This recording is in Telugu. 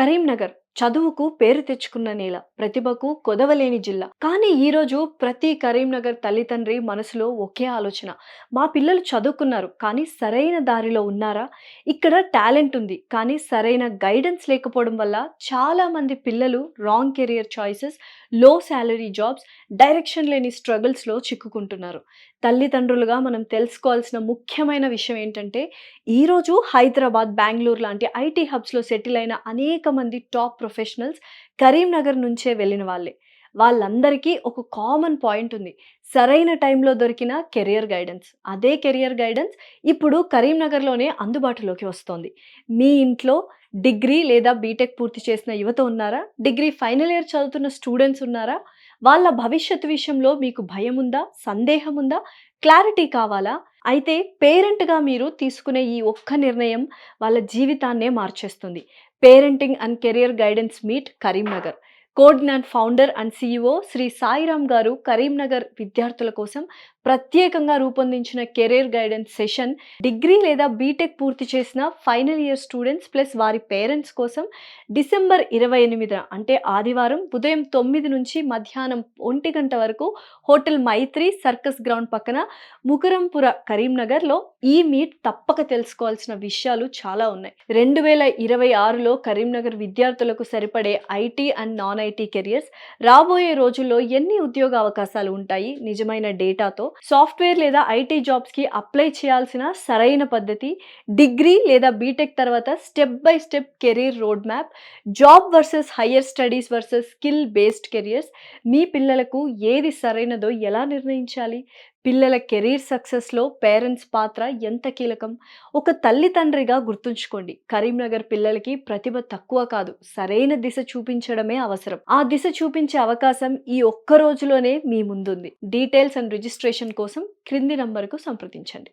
కరీంనగర్ చదువుకు పేరు తెచ్చుకున్న నేల, ప్రతిభకు కొదవలేని జిల్లా. కానీ ఈరోజు ప్రతి కరీంనగర్ తల్లిదండ్రి మనసులో ఒకే ఆలోచన. మా పిల్లలు చదువుకున్నారు, కానీ సరైన దారిలో ఉన్నారా? ఇక్కడ టాలెంట్ ఉంది, కానీ సరైన గైడెన్స్ లేకపోవడం వల్ల చాలామంది పిల్లలు రాంగ్ కెరియర్ చాయిసెస్, లో సాలరీ జాబ్స్, డైరెక్షన్ లేని స్ట్రగుల్స్‌లో చిక్కుకుంటున్నారు. తల్లిదండ్రులుగా మనం తెలుసుకోవాల్సిన ముఖ్యమైన విషయం ఏంటంటే, ఈరోజు హైదరాబాద్, బెంగుళూరు లాంటి ఐటీ హబ్స్‌లో సెటిల్ అయిన అనేక మంది టాప్ ప్రొఫెషనల్స్ కరీంనగర్ నుంచే వెళ్ళిన వాళ్ళే. వాళ్ళందరికీ ఒక కామన్ పాయింట్ ఉంది. సరైన టైంలో దొరికిన కెరియర్ గైడెన్స్. అదే కెరియర్ గైడెన్స్ ఇప్పుడు కరీంనగర్‌లోనే అందుబాటులోకి వస్తోంది. మీ ఇంట్లో డిగ్రీ లేదా బీటెక్ పూర్తి చేసిన యువత ఉన్నారా? డిగ్రీ ఫైనల్ ఇయర్ చదువుతున్న స్టూడెంట్స్ ఉన్నారా? వాళ్ళ భవిష్యత్తు విషయంలో మీకు భయముందా? సందేహముందా? క్లారిటీ కావాలా? అయితే పేరెంట్‌గా మీరు తీసుకునే ఈ ఒక్క నిర్ణయం వాళ్ళ జీవితాన్నే మార్చేస్తుంది. Parenting and career guidance meet Karimnagar. Coordinate founder and CEO Shri Sairam గారు కరీంనగర్ విద్యార్థుల కోసం ప్రత్యేకంగా రూపొందించిన కెరియర్ గైడెన్స్ సెషన్ డిగ్రీ లేదా బీటెక్ పూర్తి చేసిన ఫైనల్ ఇయర్ స్టూడెంట్స్ ప్లస్ వారి పేరెంట్స్ కోసం డిసెంబర్ 28న అంటే ఆదివారం ఉదయం 9 నుంచి మధ్యాహ్నం 1 గంట వరకు హోటల్ మైత్రి సర్కస్ గ్రౌండ్ పక్కన ముకరంపుర కరీంనగర్‌లో ఈ మీట్ తప్పక తెలుసుకోవాల్సిన విషయాలు చాలా ఉన్నాయి. 2026లో కరీంనగర్ విద్యార్థులకు సరిపడే IT and non IT careers, రాబోయే రోజుల్లో ఎన్ని ఉద్యోగ అవకాశాలు ఉంటాయి నిజమైన డేటాతో, సాఫ్ట్‌వేర్ లేదా ఐటీ జాబ్స్‌కి అప్లై చేయాల్సిన సరైన పద్ధతి, డిగ్రీ లేదా బీటెక్ తర్వాత step by step career road map, job versus higher studies versus skill based careers, మీ పిల్లలకు ఏది సరైనదో ఎలా నిర్ణయించాలి? పిల్లల కెరీర్ సక్సెస్‌లో పేరెంట్స్ పాత్ర ఎంత కీలకం? ఒక తల్లిదండ్రిగా గుర్తుంచుకోండి. కరీంనగర్ పిల్లలకి ప్రతిభ తక్కువ కాదు. సరైన దిశ చూపించడమే అవసరం. ఆ దిశ చూపించే అవకాశం ఈ ఒక్క రోజులోనే మీ ముందుంది. డీటెయిల్స్ అండ్ రిజిస్ట్రేషన్ కోసం క్రింది నంబర్‌కు సంప్రదించండి.